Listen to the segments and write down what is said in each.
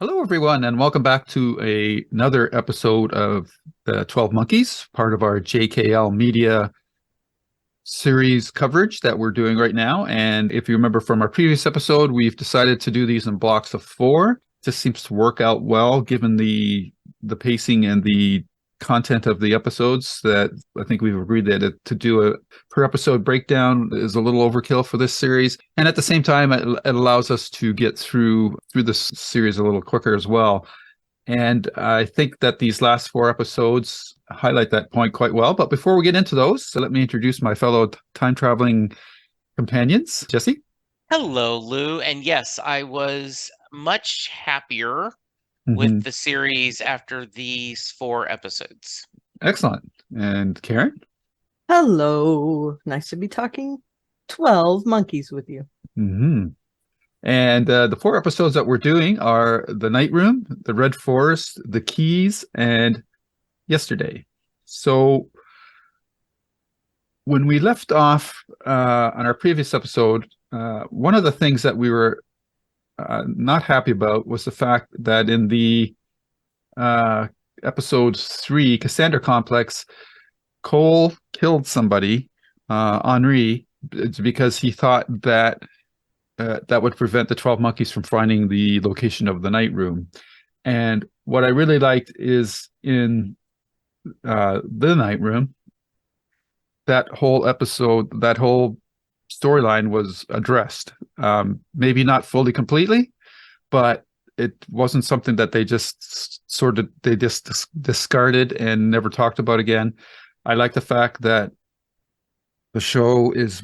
Hello, everyone, and welcome back to another episode of the 12 Monkeys, part of our JKL Media series coverage that we're doing right now. And if you remember from our previous episode, we've decided to do these in blocks of four. This seems to work out well given the pacing and the content of the episodes. That I think we've agreed that to do a per episode breakdown is a little overkill for this series, and at the same time it allows us to get through this series a little quicker as well. And I think that these last four episodes highlight that point quite well. But before we get into those, so let me introduce my fellow time traveling companions. Jesse. Hello, Lou. And yes, I was much happier with Mm-hmm. the series after these four episodes. Excellent. And Karen. Hello. Nice to be talking 12 monkeys with you. Mm-hmm. And the four episodes that we're doing are The Night Room, The Red Forest, The Keys, and Yesterday. So when we left off on our previous episode, one of the things that we were not happy about was the fact that in the episode 3, Cassandra Complex, Cole killed somebody, Henri, because he thought that that would prevent the 12 monkeys from finding the location of the night room. And what I really liked is in the night room, that whole episode, that whole storyline was addressed. Maybe not fully completely, but it wasn't something that they just discarded and never talked about again. I like the fact that the show is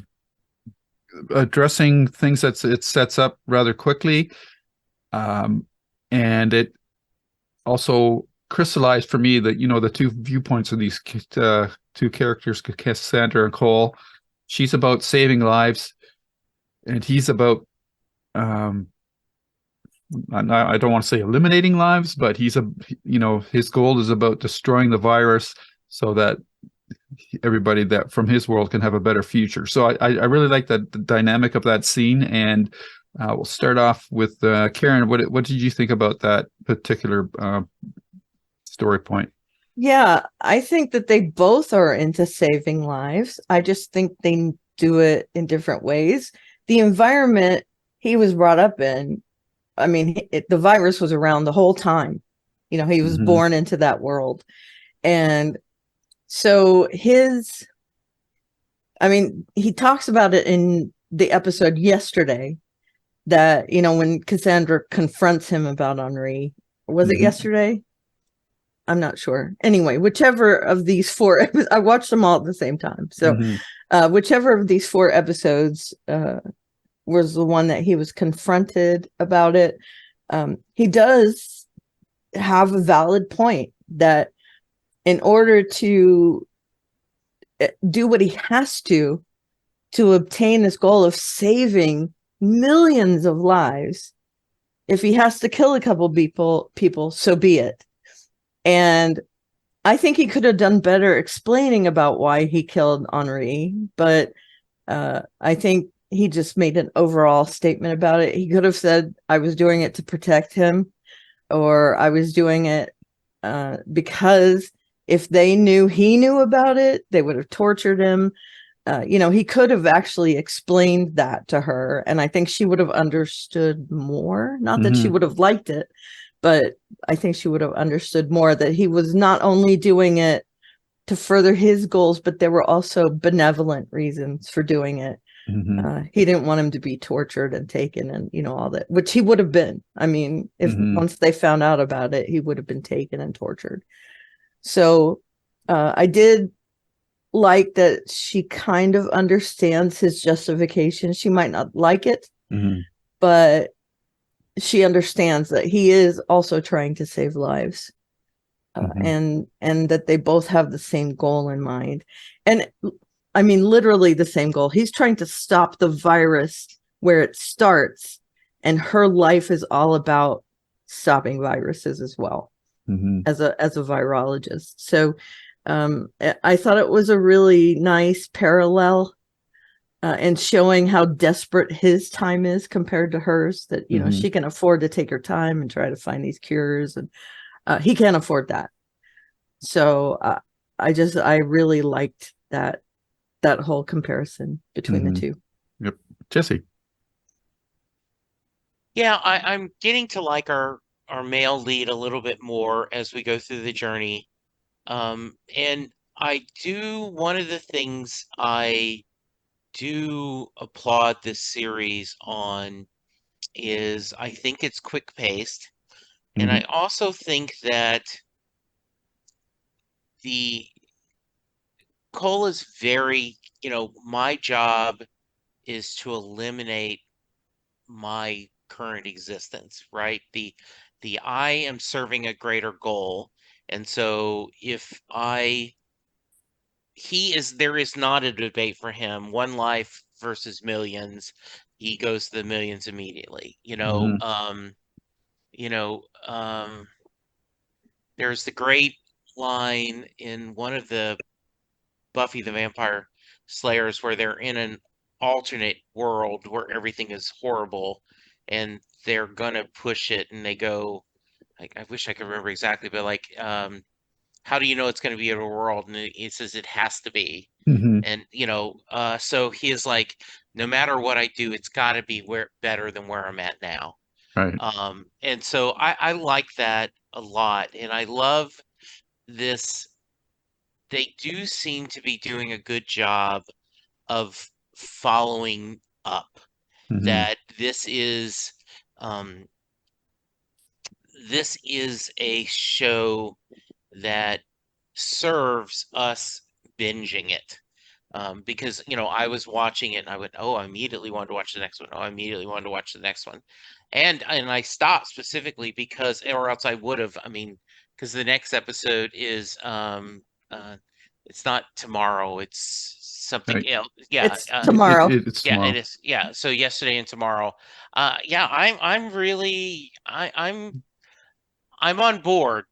addressing things that it sets up rather quickly, and it also crystallized for me that the two viewpoints of these two characters, Cassandra and Cole. She's about saving lives, and he's about I don't want to say eliminating lives, but his goal is about destroying the virus so that everybody that from his world can have a better future. So I really like the dynamic of that scene, and we'll start off with Karen. What did you think about that particular story point? Yeah, I think that they both are into saving lives. I just think they do it in different ways. The environment he was brought up in, I mean, the virus was around the whole time. He was born into that world. And so he talks about it in the episode Yesterday that, when Cassandra confronts him about Henri, was it Yesterday? I'm not sure. Anyway, whichever of these four, I watched them all at the same time. So whichever of these four episodes was the one that he was confronted about it. He does have a valid point that in order to do what he has to obtain this goal of saving millions of lives, if he has to kill a couple people, so be it. And I think he could have done better explaining about why he killed Henri, but I think he just made an overall statement about it. He could have said, I was doing it to protect him, or I was doing it because if they knew he knew about it, they would have tortured him. He could have actually explained that to her, and I think she would have understood more. Not that she would have liked it, but I think she would have understood more that he was not only doing it to further his goals, but there were also benevolent reasons for doing it. He didn't want him to be tortured and taken and, all that, which he would have been. I mean, if once they found out about it, he would have been taken and tortured. So I did like that she kind of understands his justification. She might not like it, but she understands that he is also trying to save lives, and that they both have the same goal in mind. And I mean, literally the same goal. He's trying to stop the virus where it starts, and her life is all about stopping viruses as well, as a virologist. So I thought it was a really nice parallel and showing how desperate his time is compared to hers, that, you know, Mhm. she can afford to take her time and try to find these cures, and he can't afford that. So I really liked that whole comparison between the Mhm. two. Yep. Jesse. Yeah, I'm getting to like our male lead a little bit more as we go through the journey. And I do one of the things I do applaud this series on is I think it's quick paced. And I Mhm. also think that the Cole is very, my job is to eliminate my current existence, right? The I am serving a greater goal. And so if I there is not a debate for him, one life versus millions, he goes to the millions immediately. Mhm. You know, um there's the great line in one of the Buffy the Vampire Slayers where they're in an alternate world where everything is horrible and they're gonna push it and they go, like, I wish I could remember exactly, but like, how do you know it's gonna be a world? And it says it has to be. Mhm. And so he is like, no matter what I do, it's gotta be better than where I'm at now. Right. And so I like that a lot. And I love this. They do seem to be doing a good job of following up Mhm. that um this is a show that serves us binging it. Because I was watching it and I went, oh, I immediately wanted to watch the next one. Oh, I immediately wanted to watch the next one. And I stopped specifically because, or else I would have, I mean, because the next episode is uh it's not tomorrow, it's something Right. else. Yeah, It's tomorrow. It's yeah, it tomorrow. is. Yeah, so yesterday and tomorrow. Yeah, I'm really I'm on board.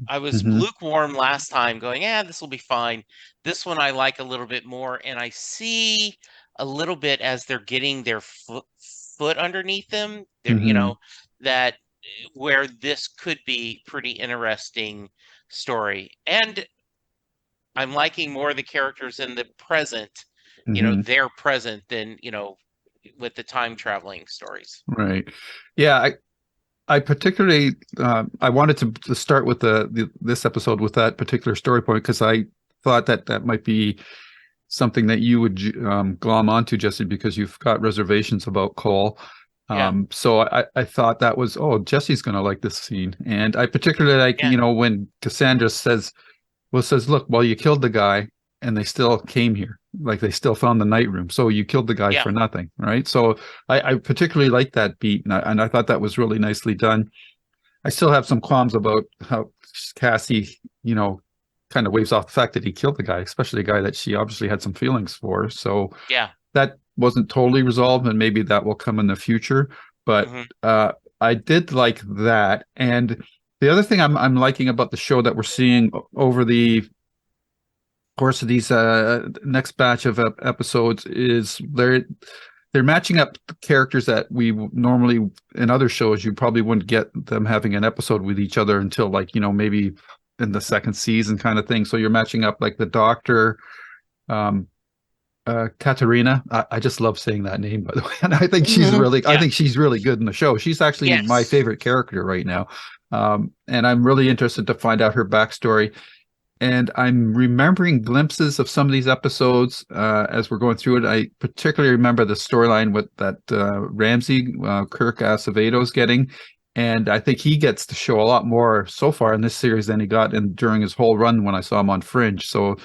I was Mhm. lukewarm last time, going, yeah, this will be fine. This one I like a little bit more, and I see a little bit as they're getting their foot underneath them. They're, Mhm. that where this could be pretty interesting story. And I'm liking more of the characters in the present, Mhm. their present than, with the time traveling stories. Right. Yeah, I particularly I wanted to start with this episode with that particular story point because I thought that that might be something that you would glom onto, Jesse, because you've got reservations about Cole. Yeah, So I thought that was, oh, Jesse's going to like this scene. And I particularly like, yeah, when Cassandra says, look, well, you killed the guy and they still came here. Like they still found the night room. So you killed the guy yeah, for nothing, right? So I particularly like that beat. And I thought that was really nicely done. I still have some qualms about how Cassie, kind of waves off the fact that he killed the guy, especially a guy that she obviously had some feelings for. So yeah. that wasn't totally resolved, and maybe that will come in the future. But Hmm. I did like that. And the other thing I'm liking about the show that we're seeing over the course of these next batch of episodes is they're matching up characters that we normally in other shows you probably wouldn't get them having an episode with each other until like maybe in the second season kind of thing. So you're matching up like the Doctor, um, Katarina. I just love saying that name, by the way, and I Yeah. think she's really good in the show. She's actually my Yes. favorite character right now, and I'm really interested to find out her backstory. And I'm remembering glimpses of some of these episodes as we're going through it. I particularly remember the storyline with that Ramsey, Kirk Acevedo's getting. And I think he gets to show a lot more so far in this series than he got during his whole run when I saw him on Fringe. So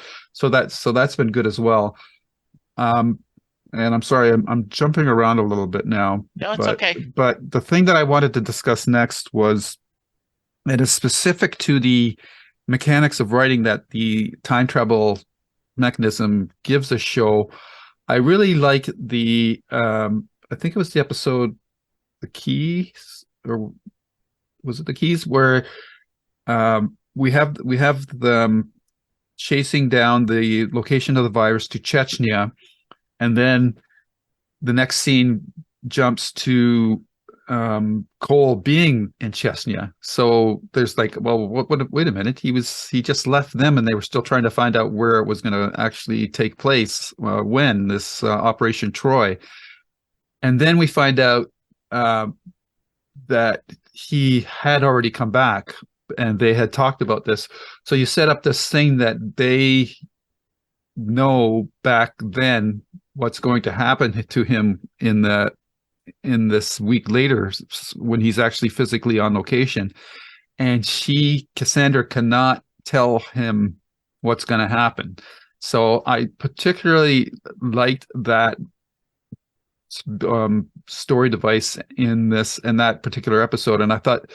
that's been good as well. Um, and I'm sorry, I'm jumping around a little bit now, No, it's but okay. but the thing that I wanted to discuss next was it is specific to the mechanics of writing that the time travel mechanism gives a show. I really like I think it was the episode The Keys, or was it The Keys, where we have them chasing down the location of the virus to Chechnya, and then the next scene jumps to Cole being in Chesnia. So there's like, well, wait a minute. He just left them, and they were still trying to find out where it was going to actually take place, when this Operation Troy. And then we find out that he had already come back, and they had talked about this. So you set up this thing that they know back then what's going to happen to him in this week later, when he's actually physically on location. And Cassandra cannot tell him what's going to happen. So I particularly liked that story device in that particular episode. And I thought,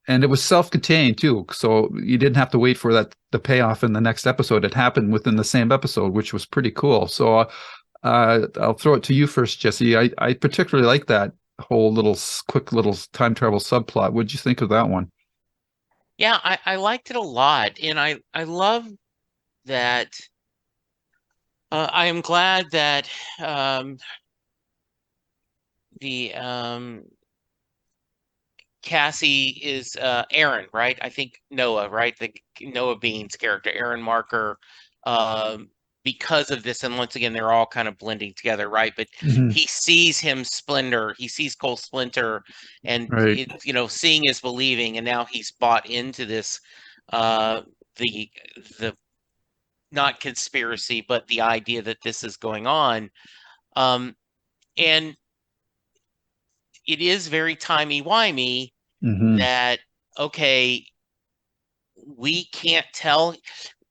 and it was self-contained too, so you didn't have to wait for the payoff in the next episode. It happened within the same episode, which was pretty cool. So I'll throw it to you first, Jesse. I particularly like that whole quick little time travel subplot. What'd you think of that one? Yeah, I liked it a lot, and I love that. I am glad that the Cassie is Aaron, right? I think Noah, right? The Noah Bean's character, Aaron Marker, because of this, and once again, they're all kind of blending together, right? But he sees him splinter, he sees Cole splinter, and right. Seeing is believing, and now he's bought into this, the not conspiracy, but the idea that this is going on, and it is very timey-wimey that, okay, we can't tell,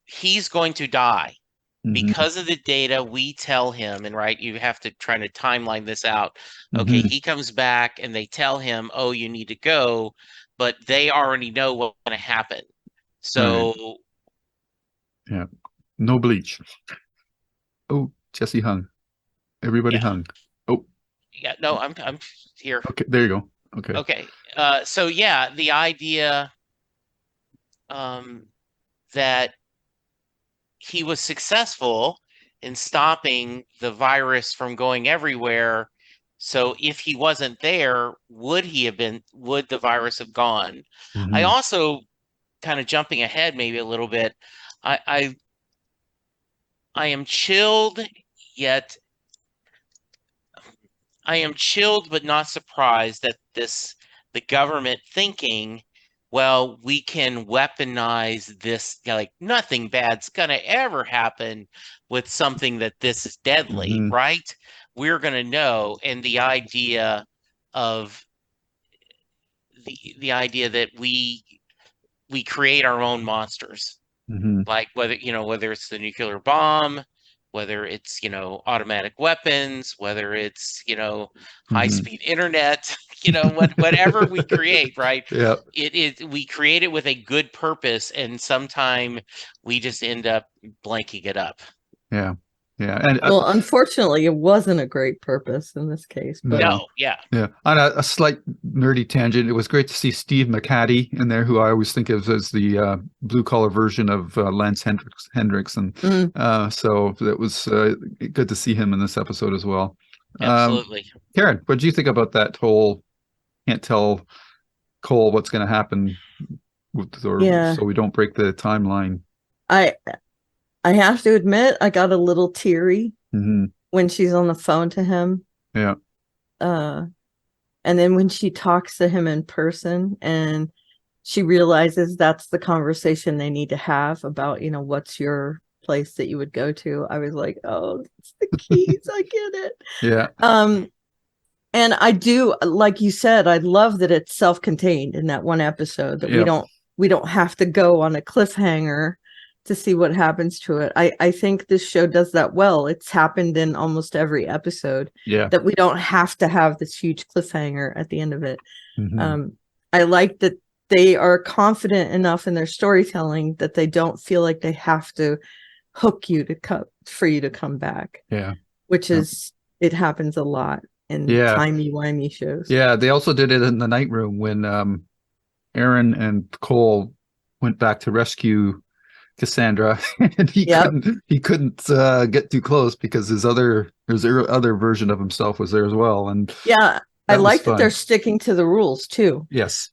he's going to die. Because of the data we tell him, and right, you have to try to timeline this out. Okay, he comes back and they tell him, oh, you need to go, but they already know what's going to happen. So, yeah, no bleach. Oh, Jesse hung. Everybody hung. Oh, yeah, no, I'm here. Okay, there you go. Okay. Okay. So yeah, the idea that he was successful in stopping the virus from going everywhere. So if he wasn't there, would the virus have gone? I also, kind of jumping ahead maybe a little bit, I am chilled, yet I am chilled but not surprised that the government thinking, well, we can weaponize this, like nothing bad's gonna ever happen with something that this is deadly, right? We're gonna know. And the idea of the idea that we create our own monsters, like whether it's the nuclear bomb, whether it's automatic weapons, whether it's high-speed internet, whatever we create, right? Yeah. We create it with a good purpose, and sometime we just end up blanking it up. Yeah. And well, unfortunately, it wasn't a great purpose in this case. But no, yeah. On a slight nerdy tangent, it was great to see Steve McHattie in there, who I always think of as the blue collar version of Lance Hendrickson. So that was good to see him in this episode as well. Absolutely. Karen, what did you think about that whole can't tell Cole what's going to happen so we don't break the timeline? I have to admit, I got a little teary when she's on the phone to him. Yeah. And then when she talks to him in person and she realizes that's the conversation they need to have about, what's your place that you would go to. I was like, oh, it's the keys. I get it. Yeah. And I do, like you said, I love that it's self-contained in that one episode, that we don't have to go on a cliffhanger to see what happens to it. I think this show does that well. It's happened in almost every episode. Yeah. That we don't have to have this huge cliffhanger at the end of it. I like that they are confident enough in their storytelling that they don't feel like they have to hook you for you to come back. Yeah. Which is, it happens a lot in timey-wimey shows. Yeah, they also did it in the night room when Aaron and Cole went back to rescue Cassandra, and Yep. he couldn't get too close because his other version of himself was there as well, and Yeah, I that was like that they're fun. sticking to the rules too. Yes.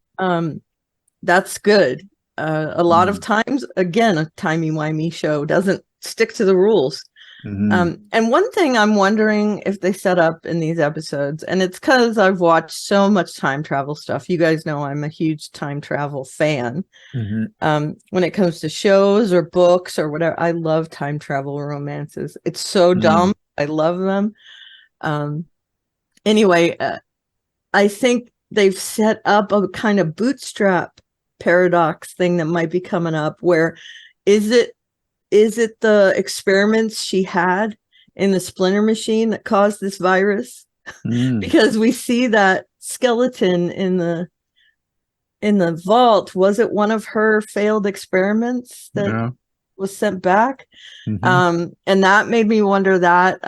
That's good. A lot of times, again, a timey-wimey show doesn't stick to the rules. Mhm. And one thing I'm wondering if they set up in these episodes, and it's because I've watched so much time travel stuff. You guys know I'm a huge time travel fan. Mhm. When it comes to shows or books or whatever, I love time travel romances. It's so dumb. I love them. Anyway, I think they've set up a kind of bootstrap paradox thing that might be coming up where is it the experiments she had in the splinter machine that caused this virus? Mm. Because we see that skeleton in the vault. Was it one of her failed experiments that Yeah. was sent back? Mhm. And that made me wonder that.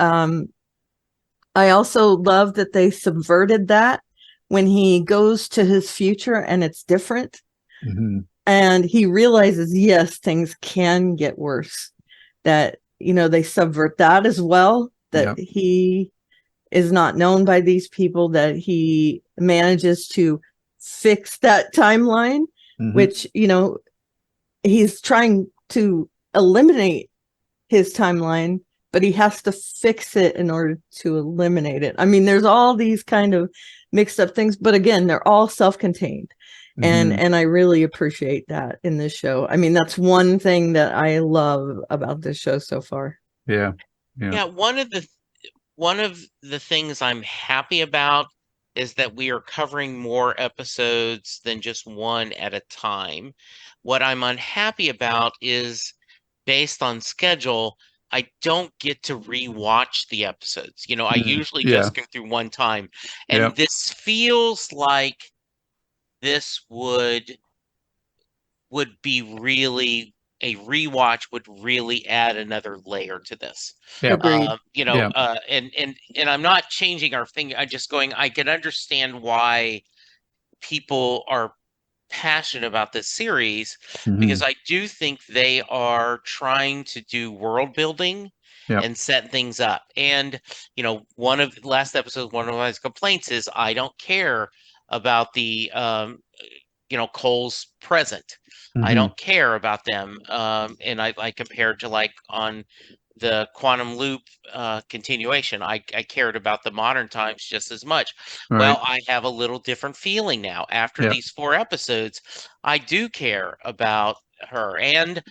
I also love that they subverted that when he goes to his future and it's different. Mhm. And he realizes, yes, things can get worse. That, they subvert that as well, that Yeah. he is not known by these people, that he manages to fix that timeline, Mhm. which, he's trying to eliminate his timeline, but he has to fix it in order to eliminate it. I mean, there's all these kind of mixed up things, but again, they're all self-contained. Mhm. And I really appreciate that in this show. I mean, that's one thing that I love about this show so far. Yeah. Yeah. Yeah, one of the things I'm happy about is that we are covering more episodes than just one at a time. What I'm unhappy about is based on schedule, I don't get to rewatch the episodes. I usually Yeah. just go through one time. Yeah. And this feels like this would be really a rewatch would really add another layer to this. Yeah. Agreed. Yeah. And I'm not changing our thing. I'm just going, I can understand why people are passionate about this series because Mhm. I do think they are trying to do world building Yeah. and set things up. And, one of the last episodes, one of my complaints is I don't care about the Cole's present. I Mhm. don't care about them. And I compared to like on the Quantum Loop continuation, I cared about the modern times just as much. Right. Well, I have a little different feeling now. After Yeah. these 4 episodes, I do care about her. And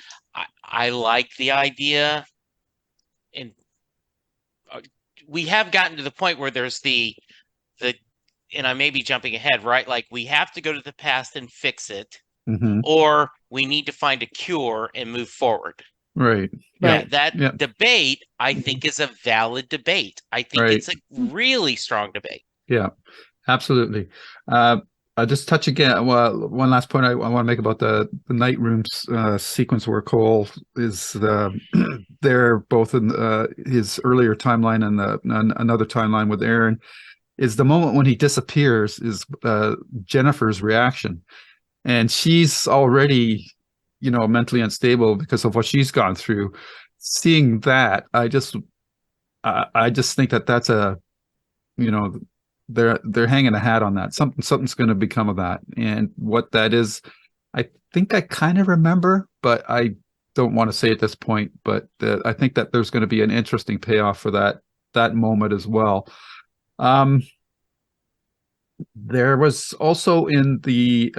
I like the idea. And we have gotten to the point where there's the and I may be jumping ahead, right? Like we have to go to the past and fix it, Mhm. or we need to find a cure and move forward. Right. Yeah. Right. That Yeah. debate, I think, is a valid debate. I think Right. it's a really strong debate. Yeah. Absolutely. I'll just touch again. Well, one last point I want to make about the night rooms sequence where Cole is there, both in his earlier timeline and another timeline with Aaron. Is the moment when he disappears is Jennifer's reaction, and she's already, mentally unstable because of what she's gone through. Seeing that, I just think that that's you know, they're hanging a hat on that. Something's going to become of that, and what that is, I think I kind of remember, but I don't want to say at this point. But I think that there's going to be an interesting payoff for that moment as well. There was also in the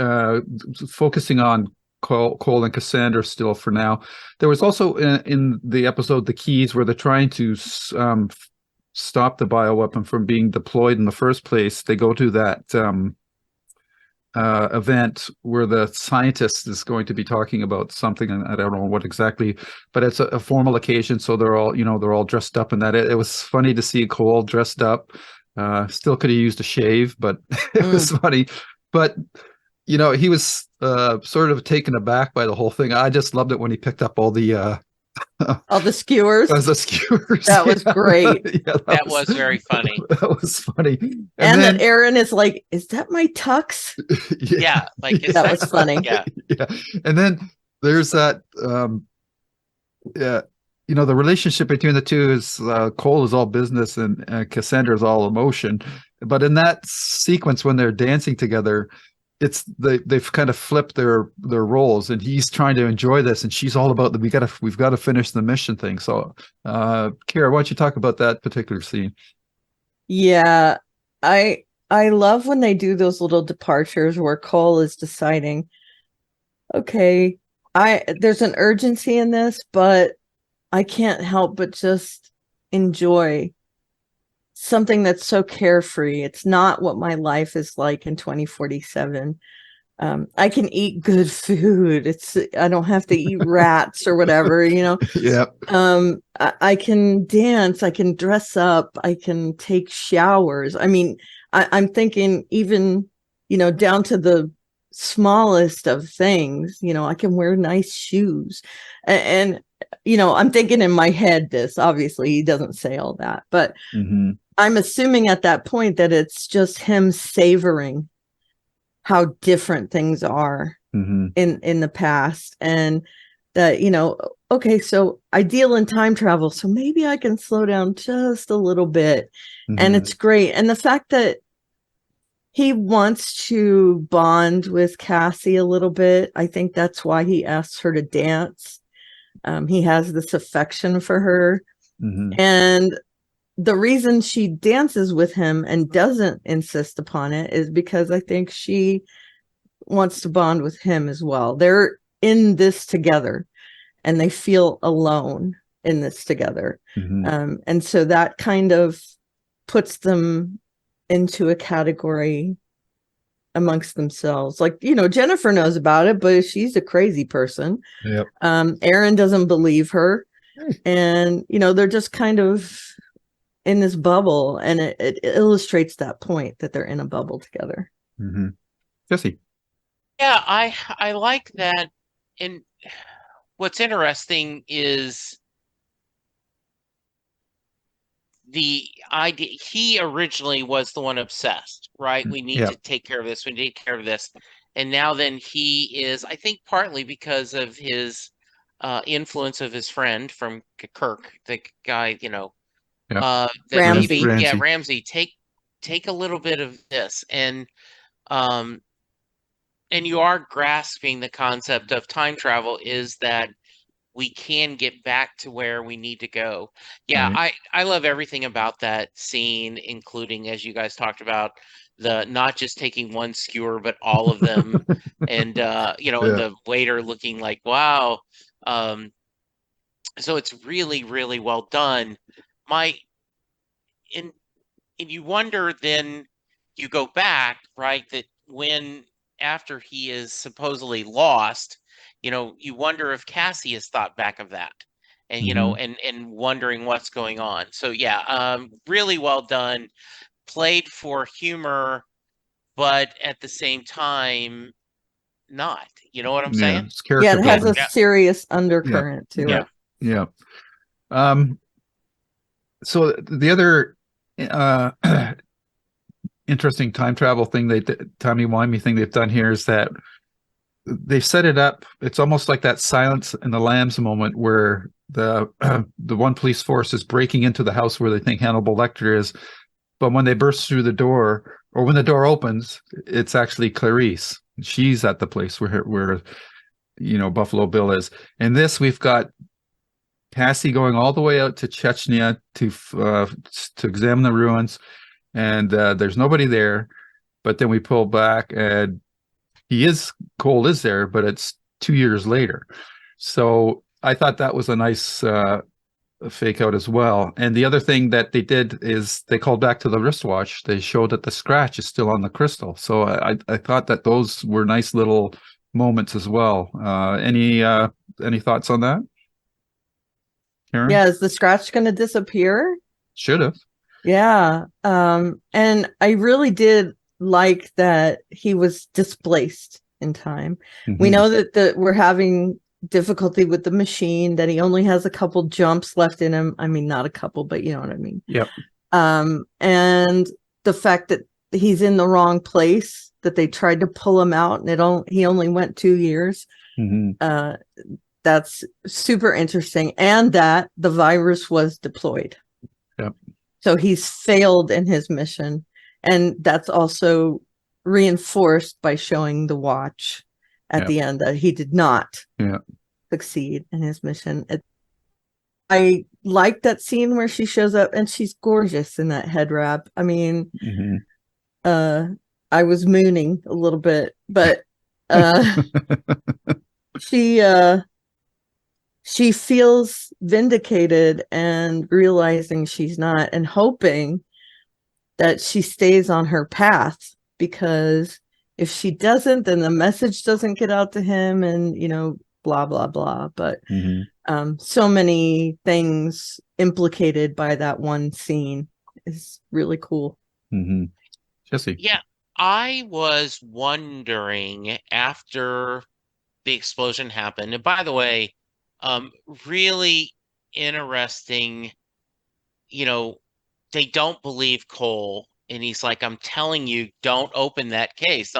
focusing on Cole and Cassandra still for now. There was also in the episode The Keys where they're trying to stop the bioweapon from being deployed in the first place. They go to that event where the scientist is going to be talking about something, and I don't know what exactly, but it's a formal occasion, so they're all dressed up in that. It was funny to see Cole dressed up. Still could have used a shave, but it was funny. But he was sort of taken aback by the whole thing. I just loved it when he picked up all the skewers. as the skewers. That was great. Yeah, that was very funny. That was funny. And then, that Aaron is like, is that my tux? Yeah, like That was funny. Yeah. Yeah. And then there's that Yeah, the relationship between the two is Cole is all business and Cassandra is all emotion. But in that sequence when they're dancing together, they've kind of flipped their roles, and he's trying to enjoy this, and she's all about we've got to finish the mission thing. So, Kara, why don't you talk about that particular scene? Yeah, I love when they do those little departures where Cole is deciding, okay, there's an urgency in this, but I can't help but just enjoy something that's so carefree. It's not what my life is like in 2047. I can eat good food. I don't have to eat rats or whatever, Yeah. I can dance, I can dress up, I can take showers. I mean, I'm thinking even, down to the smallest of things, I can wear nice shoes. And I'm thinking in my head this, obviously he doesn't say all that, but Mm-hmm. I'm assuming at that point that it's just him savoring how different things are Mm-hmm. in the past, and that, okay, so I deal in time travel, so maybe I can slow down just a little bit. And Mm-hmm. it's great. And the fact that he wants to bond with Cassie a little bit, I think that's why he asks her to dance. He has this affection for her. Mm-hmm. And the reason she dances with him and doesn't insist upon it is because I think she wants to bond with him as well. They're in this together and they feel alone in this together. Mm-hmm. And so that kind of puts them into a category amongst themselves. Like, Jennifer knows about it, but she's a crazy person. Yep. Aaron doesn't believe her. And, they're just kind of in this bubble, and it illustrates that point that they're in a bubble together. Mm-hmm. Jesse. Yeah, I like that. And what's interesting is the idea. He originally was the one obsessed, right? We need Yeah. to take care of this. We need to take care of this. And now then he is, I think, partly because of his influence of his friend from Kirk, the guy, Yeah. that Ramsey. maybe, yeah, Ramsey. Ramsey, take a little bit of this, um and you are grasping the concept of time travel, is that we can get back to where we need to go. Yeah, Right. I love everything about that scene, including, as you guys talked about, the not just taking one skewer but all of them, and and Yeah. the waiter looking like, wow. So it's really, really well done. My and and you wonder, then you go back, right, that when, after he is supposedly lost, you wonder if Cassie has thought back of that, and Mm-hmm. and wondering what's going on. So yeah, really well done, played for humor, but at the same time not, you know what I'm Yeah. saying? It's Yeah, character it has a building. Yeah. serious Yeah. undercurrent to Yeah. it. Yeah. Um, so the other uh interesting time travel thing timey-wimey thing they've done here is that they've set it up. It's almost like that Silence in the Lambs moment where the one police force is breaking into the house where they think Hannibal Lecter is, but when they burst through the door, or when the door opens, it's actually Clarice. She's at the place where Buffalo Bill is. In this, we've got Cassie going all the way out to Chechnya to examine the ruins, and there's nobody there. But then we pull back, and Cole is there, but it's 2 years later. So I thought that was a nice fake out as well. And the other thing that they did is they called back to the wristwatch. They showed that the scratch is still on the crystal. So I thought that those were nice little moments as well. Any thoughts on that, Karen? Yeah, is the scratch going to disappear? Should have. Yeah. And I really did like that he was displaced in time. We Mhm. know that we're having difficulty with the machine, that he only has a couple jumps left in him. I mean, not a couple, but you know what I mean. Yep. And the fact that he's in the wrong place, that they tried to pull him out and he only went 2 years. Mhm. that's super interesting, and that the virus was deployed. Yep. So he's failed in his mission, and that's also reinforced by showing the watch at Yep. the end that he did not Yeah. succeed in his mission. I like that scene where she shows up and she's gorgeous in that head wrap. I mean, Mhm. I was mooning a little bit, but she feels vindicated and realizing she's not, and hoping that she stays on her path, because if she doesn't, then the message doesn't get out to him, and blah blah blah. But Mhm. so many things implicated by that one scene is really cool. Mhm. Jesse. Yeah, I was wondering after the explosion happened, and by the way, really interesting, they don't believe Cole, and he's like, I'm telling you, don't open that case,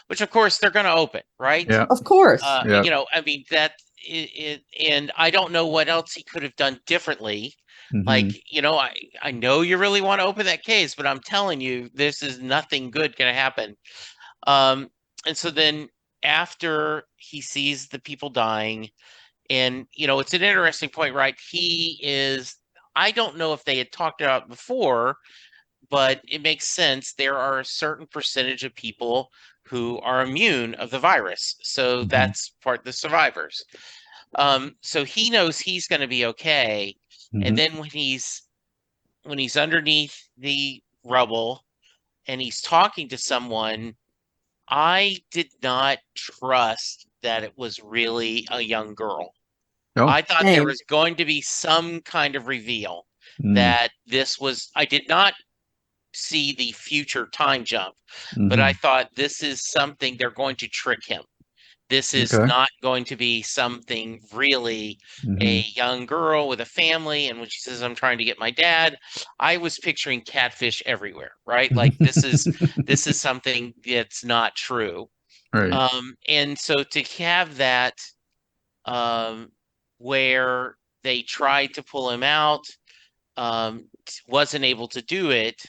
which of course they're going to open, right? Yeah. Of course. Yeah. I mean, that and I don't know what else he could have done differently. Like, Mhm. I know you really want to open that case, but I'm telling you, this is nothing good going to happen. And so then after he sees the people dying, and it's an interesting point, right? I don't know if they had talked about it before, but it makes sense. There are a certain percentage of people who are immune of the virus. So Mhm. that's part of the survivors. So he knows he's going to be okay. And Mhm. then when he's underneath the rubble and he's talking to someone, I did not trust that it was really a young girl. Oh. I thought there Same. was going to be some kind of reveal Mm. that I did not see the future time jump, but I Mhm. thought this is something they're going to trick him. This is Okay. not going to be something really a Mhm. young girl with a family. And when she says, I'm trying to get my dad, I was picturing catfish everywhere, right? Like this is something that's not true. Right. And so to have that, um, where they tried to pull him out, wasn't able to do it,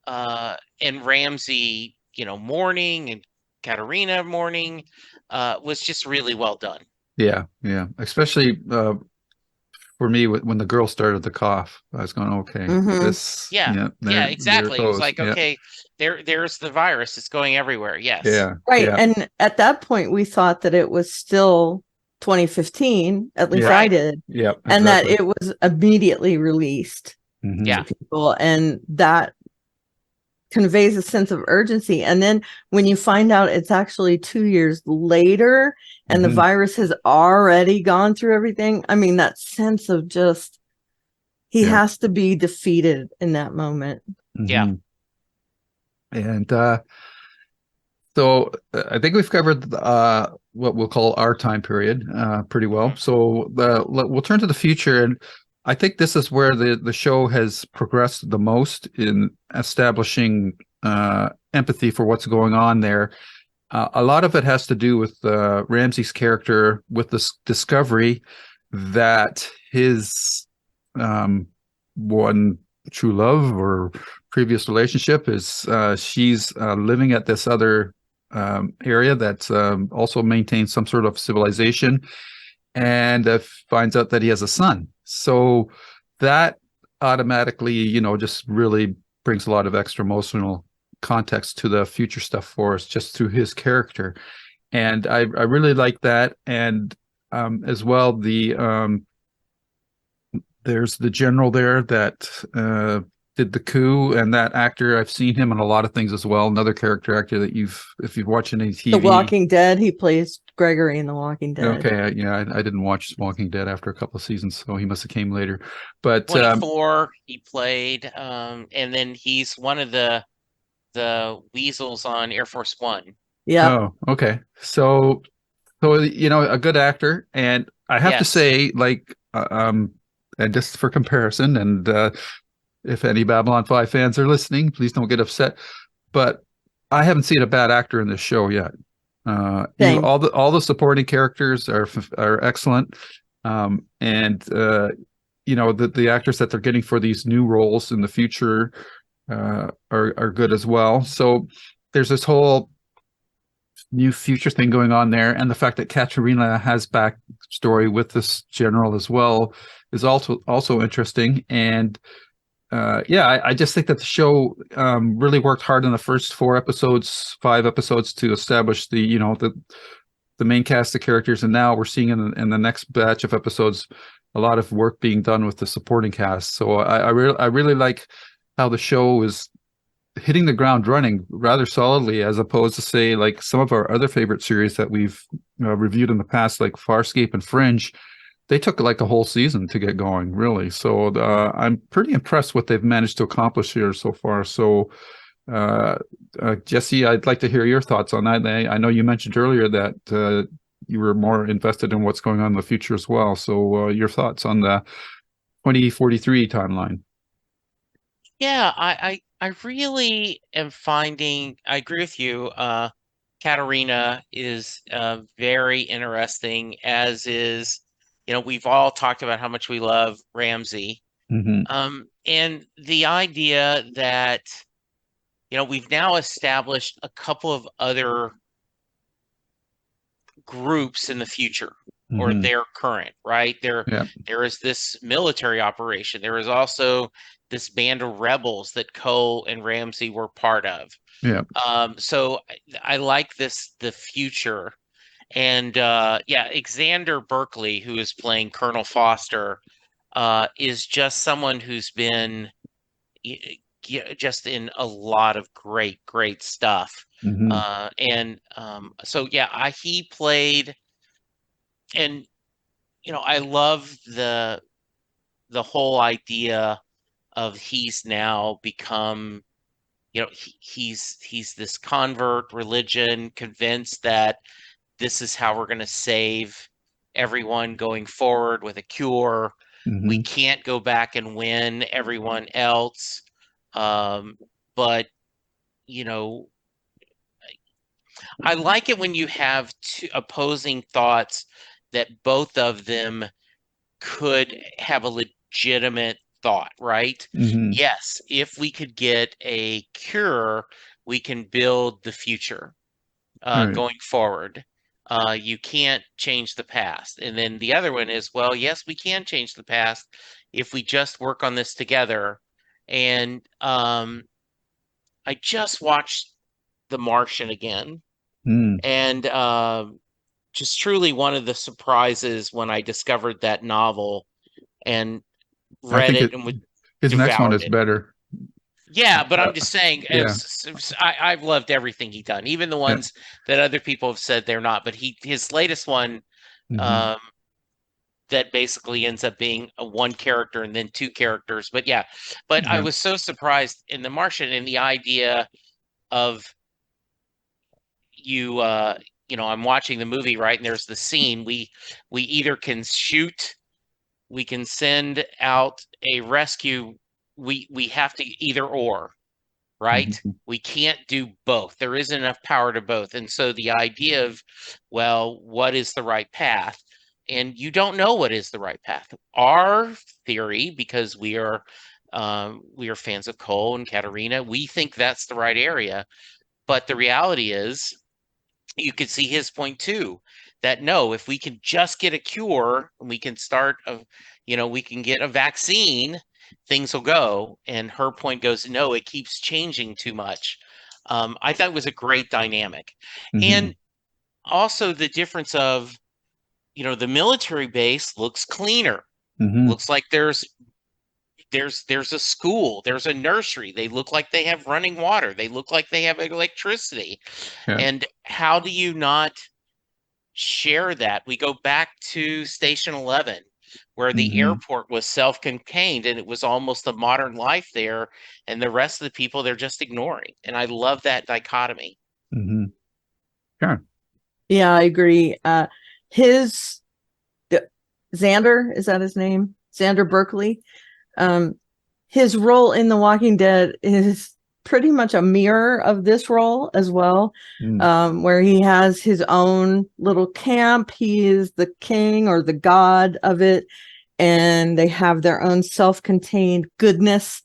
and Ramsey, mourning, and Katarina mourning, was just really well done. Yeah. Yeah. Especially for me, when the girl started to cough, I was going, okay, Mhm. this, Yeah, yeah, yeah, there it exactly. It was goes. like, Yeah. okay, there's the virus. It's going everywhere. Yes. Yeah. Right. Yeah. And at that point, we thought that it was still 2015, at least Yeah. I Right. did, Yeah. and that Exactly. it was immediately released Mhm. Yeah. to people. And that conveys a sense of urgency. And then when you find out it's actually 2 years later and the Mhm. virus has already gone through everything, I mean, that sense of just, he Yeah. has to be defeated in that moment. Yeah. Mhm. And so I think we've covered what we'll call our time period pretty well. So we'll turn to the future, and I think this is where the show has progressed the most in establishing empathy for what's going on there. A lot of it has to do with Ramsey's character, with this discovery that his one true love or previous relationship is she's living at this other area that also maintains some sort of civilization, and finds out that he has a son. So that automatically, just really brings a lot of extra emotional context to the future stuff for us just through his character. And I really like that. And as well, there's the general there that did the coup, and that actor, I've seen him in a lot of things as well. Another character actor that if you've watched any TV. The Walking Dead, he plays Gregory in The Walking Dead. Okay, yeah, I didn't watch Walking Dead after a couple of seasons, so he must have came later. But 24 he played, and then he's one of the weasels on Air Force One. Yeah. oh, okay. So a good actor, and I have to Yes. say, like, and just for comparison, and if any Babylon 5 fans are listening, please don't get upset, but I haven't seen a bad actor in this show yet. Same. All the supporting characters are excellent, and the actors that they're getting for these new roles in the future are good as well. So there's this whole new future thing going on there, and the fact that Katerina has backstory with this general as well is also interesting. And I just think that the show really worked hard in the first 5 episodes to establish the main cast of characters, and now we're seeing in the next batch of episodes a lot of work being done with the supporting cast. So I really like how the show is hitting the ground running rather solidly, as opposed to, say, like some of our other favorite series that we've reviewed in the past, like Farscape and Fringe. They took like a whole season to get going, really. So I'm pretty impressed what they've managed to accomplish here so far. So Jesse, I'd like to hear your thoughts on that. I know you mentioned earlier that you were more invested in what's going on in the future as well. So your thoughts on the 2043 timeline? Yeah, I really am finding, I agree with you. Katerina is very interesting, as is, we've all talked about how much we love Ramsey. And the idea that, we've now established a couple of other groups in the future, or their current, right? There is this military operation. There is also this band of rebels that Cole and Ramsey were part of. Yeah. So I like the future. And Xander Berkeley, who is playing Colonel Foster, is just someone who's been just in a lot of great stuff. He played, and I love the whole idea of he's now become, he's this convert religion, convinced that this is how we're going to save everyone going forward with a cure. We can't go back and win everyone else. But I like it when you have two opposing thoughts that both of them could have a legitimate thought, right? Yes, if we could get a cure, we can build the future going forward. You can't change the past. And then the other one is, well, yes, we can change the past if we just work on this together. And I just watched The Martian again, and just truly one of the surprises when I discovered that novel and read it and his next one is it. better. Yeah, but I'm just saying, I've loved everything he's done, even the ones that other people have said they're not. But his latest one, that basically ends up being a one character and then two characters. But I was so surprised in The Martian, and the idea of I'm watching the movie, right? And there's the scene, we either can shoot, we can send out a rescue. We have to either or, right? We can't do both. There isn't enough power to both. And so the idea of, well, what is the right path? And you don't know what is the right path. Our theory, because we are fans of Cole and Katerina, we think that's the right area. But the reality is, you could see his point too, that no, if we can just get a cure and we can start we can get a vaccine, things will go. And her point goes, no, it keeps changing too much. I thought it was a great dynamic. And also the difference of, the military base looks cleaner. Looks like there's a school, there's a nursery. They look like they have running water. They look like they have electricity. And how do you not share that? We go back to Station 11, where the airport was self-contained and it was almost a modern life there, and the rest of the people they're just ignoring. And I love that dichotomy. Sure. Yeah, I agree. Xander, is that his name? Xander Berkeley. His role in The Walking Dead is pretty much a mirror of this role as well, Mm. where he has his own little camp. He is the king or the god of it, and they have their own self-contained goodness.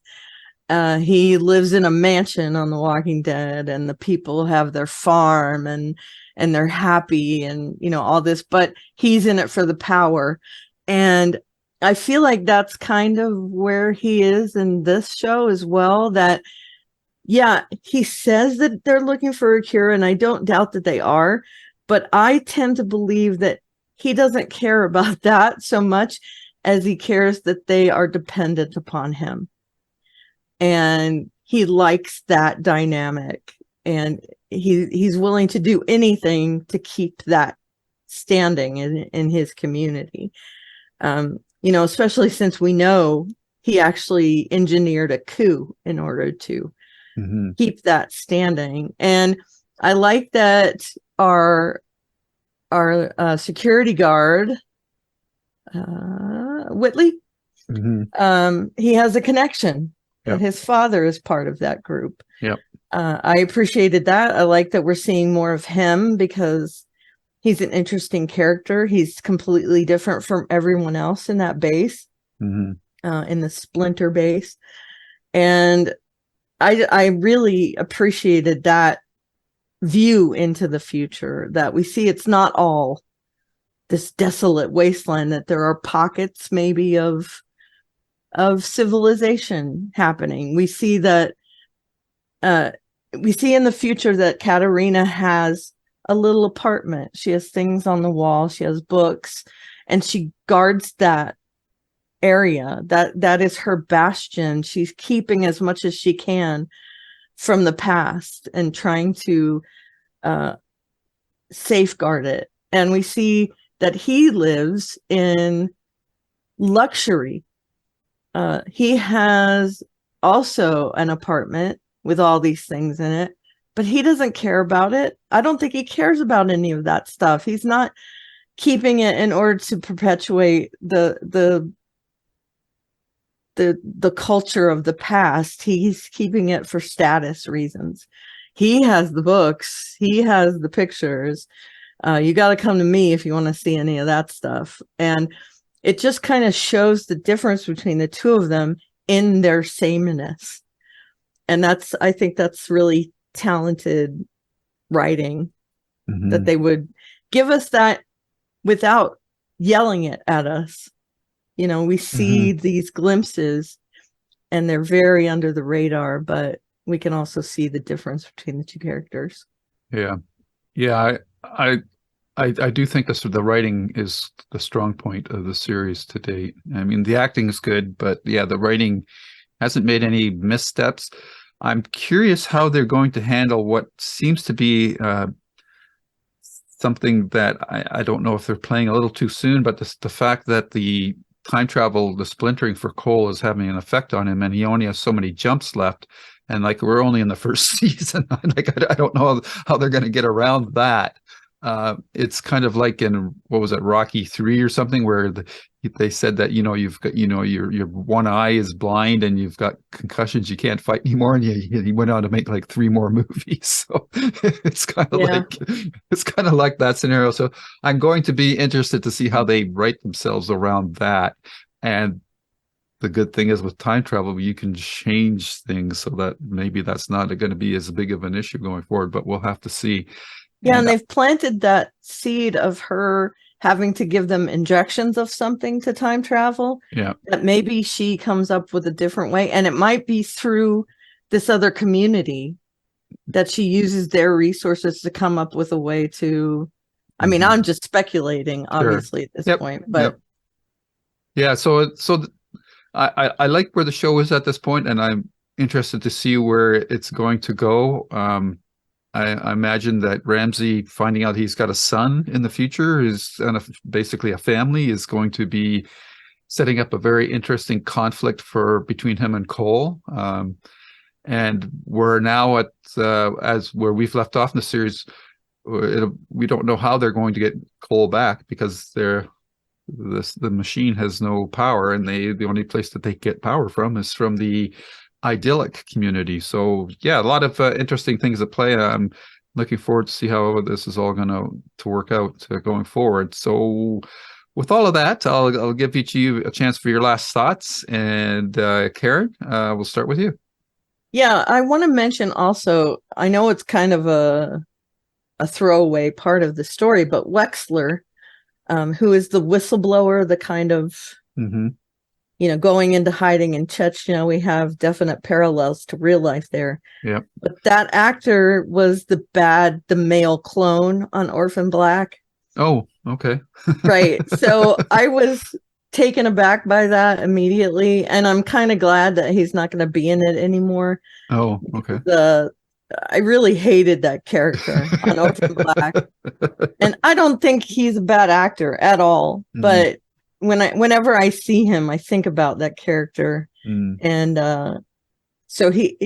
He lives in a mansion on The Walking Dead, and the people have their farm, and they're happy, and all this, but he's in it for the power. And I feel like that's kind of where he is in this show as well. That, yeah, he says that they're looking for a cure, and I don't doubt that they are, but I tend to believe that he doesn't care about that so much as he cares that they are dependent upon him. And he likes that dynamic, and he's willing to do anything to keep that standing in his community. Especially since we know he actually engineered a coup in order to keep that standing. And I like that our security guard, Whitley, he has a connection. Yep. His father is part of that group. Yep. I appreciated that. I like that we're seeing more of him because he's an interesting character. He's completely different from everyone else in that base, in the Splinter base. And I really appreciated that view into the future, that we see it's not all this desolate wasteland, that there are pockets maybe of civilization happening. We see that we see in the future that Katerina has a little apartment. She has things on the wall, she has books, and she guards that area. That is her bastion. She's keeping as much as she can from the past and trying to safeguard it. And we see that he lives in luxury. He has also an apartment with all these things in it, but he doesn't care about it. I don't think he cares about any of that stuff. He's not keeping it in order to perpetuate the culture of the past. He's keeping it for status reasons. He has the books, he has the pictures. You got to come to me if you want to see any of that stuff. And it just kind of shows the difference between the two of them in their sameness. And I think that's really talented writing, that they would give us that without yelling it at us. We see these glimpses, and they're very under the radar, but we can also see the difference between the two characters. Yeah. I do think the writing is the strong point of the series to date. I mean, the acting is good, but yeah, the writing hasn't made any missteps. I'm curious how they're going to handle what seems to be something that I don't know if they're playing a little too soon, but the fact that the time travel, the splintering for Cole is having an effect on him, and he only has so many jumps left. And like, we're only in the first season. I don't know how they're going to get around that. It's kind of like in, what was it, Rocky 3 or something, where they said that, you've got, your one eye is blind and you've got concussions, you can't fight anymore. And he went on to make like 3 more movies. So it's kind of like that scenario. So I'm going to be interested to see how they write themselves around that. And the good thing is, with time travel, you can change things so that maybe that's not going to be as big of an issue going forward, but we'll have to see. Yeah, and they've planted that seed of her having to give them injections of something to time travel. Yeah. That maybe she comes up with a different way, and it might be through this other community that she uses their resources to come up with a way to. I mean, I'm just speculating, obviously, at this point, but yeah. So I like where the show is at this point, and I'm interested to see where it's going to go. I imagine that Ramsey finding out he's got a son in the future and basically a family is going to be setting up a very interesting conflict between him and Cole. And we're now at as where we've left off in the series. We don't know how they're going to get Cole back, because the machine has no power, and the only place that they get power from is from the idyllic community. So yeah, a lot of interesting things at play. I'm looking forward to see how this is all going to work out going forward. So with all of that, I'll give each of you a chance for your last thoughts. And Karen, we'll start with you. Yeah, I want to mention also, I know it's kind of a throwaway part of the story, but Wexler, who is the whistleblower, the kind of, Mm-hmm. Going into hiding in Chechnya, we have definite parallels to real life there. Yep. But that actor was the male clone on Orphan Black. Oh, okay. Right. So I was taken aback by that immediately. And I'm kind of glad that he's not going to be in it anymore. Oh, okay. I really hated that character on Orphan Black. And I don't think he's a bad actor at all. Mhm. But whenever I see him, I think about that character. Mm, And so he,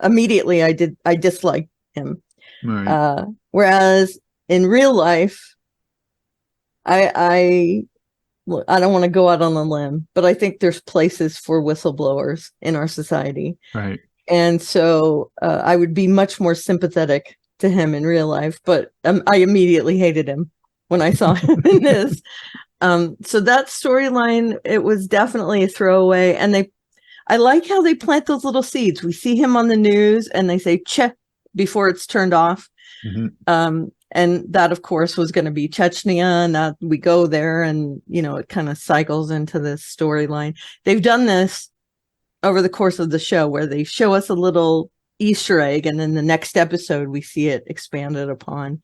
immediately I disliked him. right. Whereas in real life, I don't want to go out on a limb, but I think there's places for whistleblowers in our society. Right. And so I would be much more sympathetic to him in real life, but I immediately hated him when I saw him in this. So that storyline, it was definitely a throwaway. And I like how they plant those little seeds. We see him on the news and they say, "Che," before it's turned off. Mm-hmm. And that, of course, was going to be Chechnya, and we go there, and it kind of cycles into this storyline. They've done this over the course of the show, where they show us a little Easter egg, and then the next episode we see it expanded upon.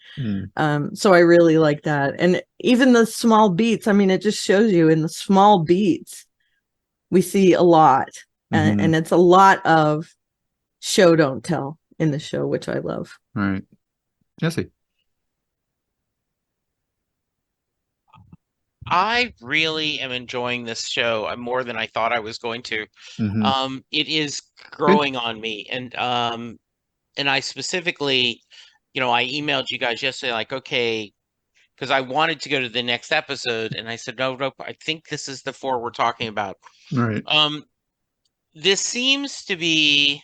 So I really like that, and even the small beats. I mean, it just shows you in the small beats we see a lot, and it's a lot of show don't tell in the show, which I love. Right. Jesse. I really am enjoying this show more than I thought I was going to. Mm-hmm. It is growing on me, and I specifically, I emailed you guys yesterday, like, okay, because I wanted to go to the next episode, and I said, nope, I think this is the 4 we're talking about. Right. This seems to be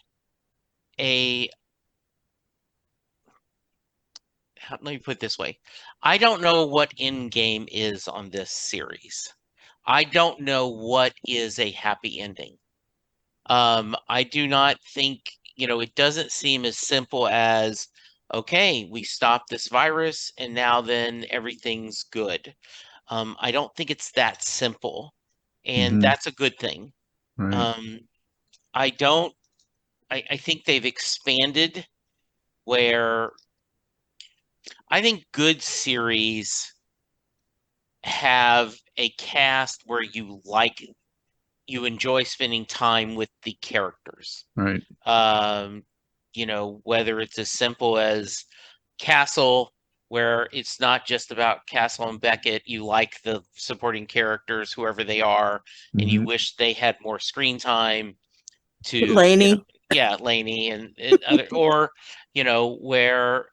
let me put it this way. I don't know what Endgame is on this series. I don't know what is a happy ending. I do not think, it doesn't seem as simple as, okay, we stopped this virus and now then everything's good. I don't think it's that simple, and that's a good thing. Right. I think they've expanded where I think good series have a cast where you enjoy spending time with the characters. Right. Whether it's as simple as Castle, where it's not just about Castle and Beckett, you like the supporting characters, whoever they are, and you wish they had more screen time, to Lainey. Lainey and other, or where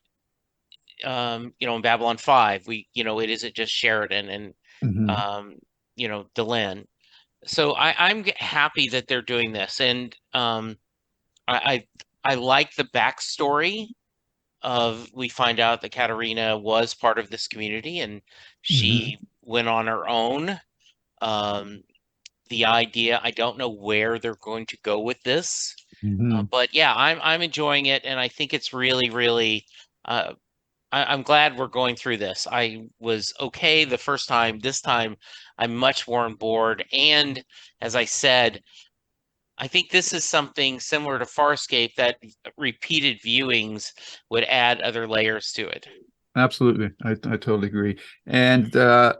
in Babylon 5, it isn't just Sheridan and Delenn. So I'm happy that they're doing this, and I like the backstory of, we find out that Katerina was part of this community and she went on her own. The idea, I don't know where they're going to go with this, but yeah, I'm enjoying it, and I think it's really, really. I'm glad we're going through this. I was okay the first time. This time, I'm much more on board. And as I said, I think this is something similar to Farscape, that repeated viewings would add other layers to it. Absolutely. I totally agree. And the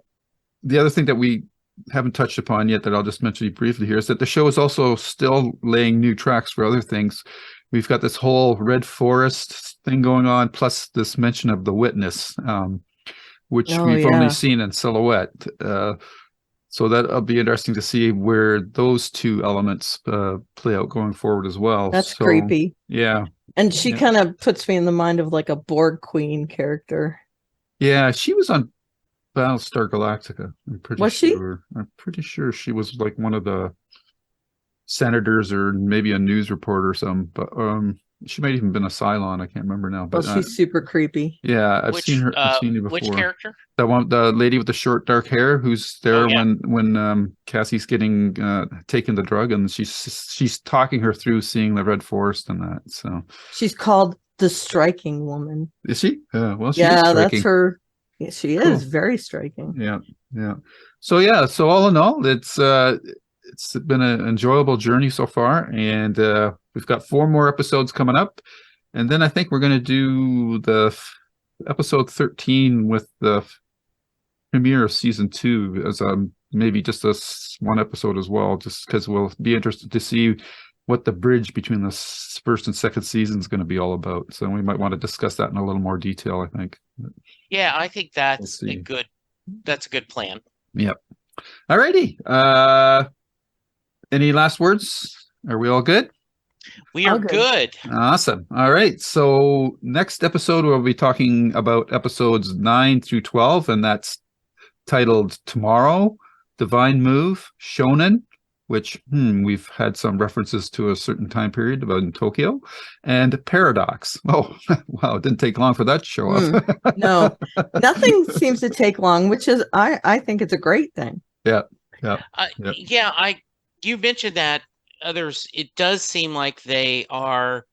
other thing that we haven't touched upon yet that I'll just mention briefly here is that the show is also still laying new tracks for other things. We've got this whole Red Forest thing going on, plus this mention of The Witness, which we've only seen in silhouette. So that'll be interesting to see where those two elements play out going forward as well. That's creepy. Yeah. And she kind of puts me in the mind of like a Borg Queen character. Yeah, she was on Battlestar Galactica. I'm pretty was sure. I'm pretty sure she was like one of the senators or maybe a news reporter or some, but she might even been a Cylon. I can't remember now, Well, but she's super creepy. yeah, I've Which seen her. I've seen you before. which character? The one, the lady with the short dark hair, who's there Oh, yeah. when Cassie's getting taking the drug, and she's talking her through seeing the Red Forest and that. So She's called the Striking Woman. is she? Well, she is Yeah, striking. that's her. Yeah, she Cool. is very striking. Yeah, yeah. So yeah, so all in all, it's been an enjoyable journey so far, and we've got 4 more episodes coming up, and then I think we're going to do the episode 13 with the premiere of season 2 as maybe just one episode as well, just because we'll be interested to see what the bridge between the first and second season is going to be all about. So we might want to discuss that in a little more detail, I think. Yeah, I think that's We'll a see. good plan. Yep. Alrighty. Any last words? Are we all good? We are All good. good. Awesome. All right. So next episode, we'll be talking about episodes 9 through 12, and that's titled Tomorrow, Divine Move, Shonen, which we've had some references to a certain time period about in Tokyo, and Paradox. Oh, wow. It didn't take long for that to show up. No, nothing seems to take long, which is I think it's a great thing. Yep. Yeah, you mentioned that others. It does seem like they are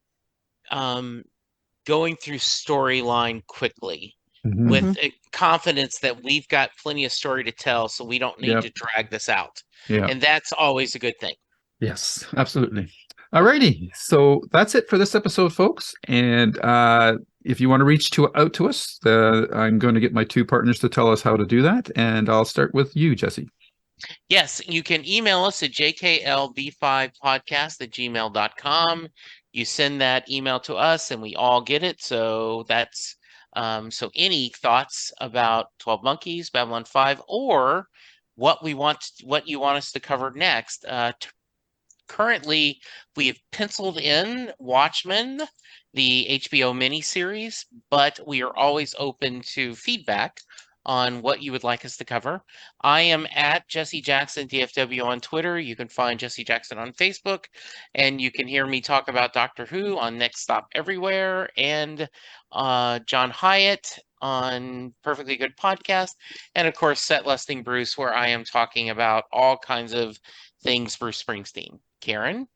going through storyline quickly Mhm. with confidence that we've got plenty of story to tell, so we don't need Yep. to drag this out. Yeah. And that's always a good thing. Yes, absolutely. Alrighty, so that's it for this episode, folks. And if you want to reach out to us, I'm going to get my 2 partners to tell us how to do that. And I'll start with you, Jesse. Yes, you can email us at jklb5podcast@gmail.com. You send that email to us and we all get it. So that's so any thoughts about 12 Monkeys, Babylon 5, or what you want us to cover next. Currently, we have penciled in Watchmen, the HBO miniseries, but we are always open to feedback on what you would like us to cover. I am at Jesse Jackson DFW on Twitter. You can find Jesse Jackson on Facebook, and you can hear me talk about Doctor Who on Next Stop Everywhere, and John Hyatt on Perfectly Good Podcast, and of course Set Lusting Bruce, where I am talking about all kinds of things Bruce Springsteen. Karen?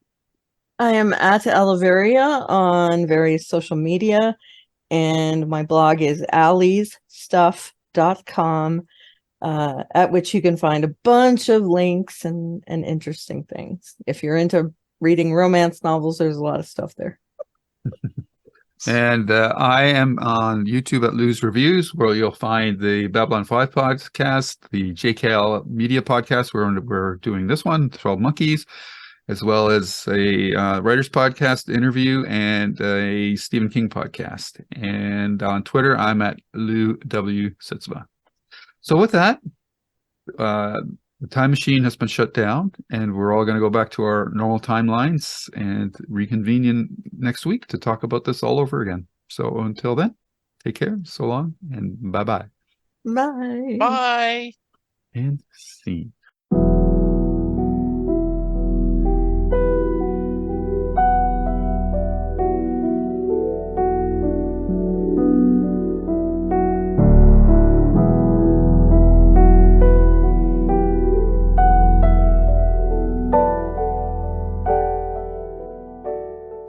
I am at Aliveria on various social media, and my blog is aliesstuff.com, at which you can find a bunch of links and interesting things. If you're into reading romance novels, there's a lot of stuff there. And I am on YouTube at Lose Reviews, where you'll find the Babylon 5 podcast, the JKL Media podcast, where we're doing this one, 12 Monkeys, as well as a writer's podcast interview and a Stephen King podcast. And on Twitter, I'm at Lou W. Sitzma. So with that, the time machine has been shut down, and we're all going to go back to our normal timelines and reconvene next week to talk about this all over again. So until then, take care, so long, and bye-bye. Bye. Bye. And scene.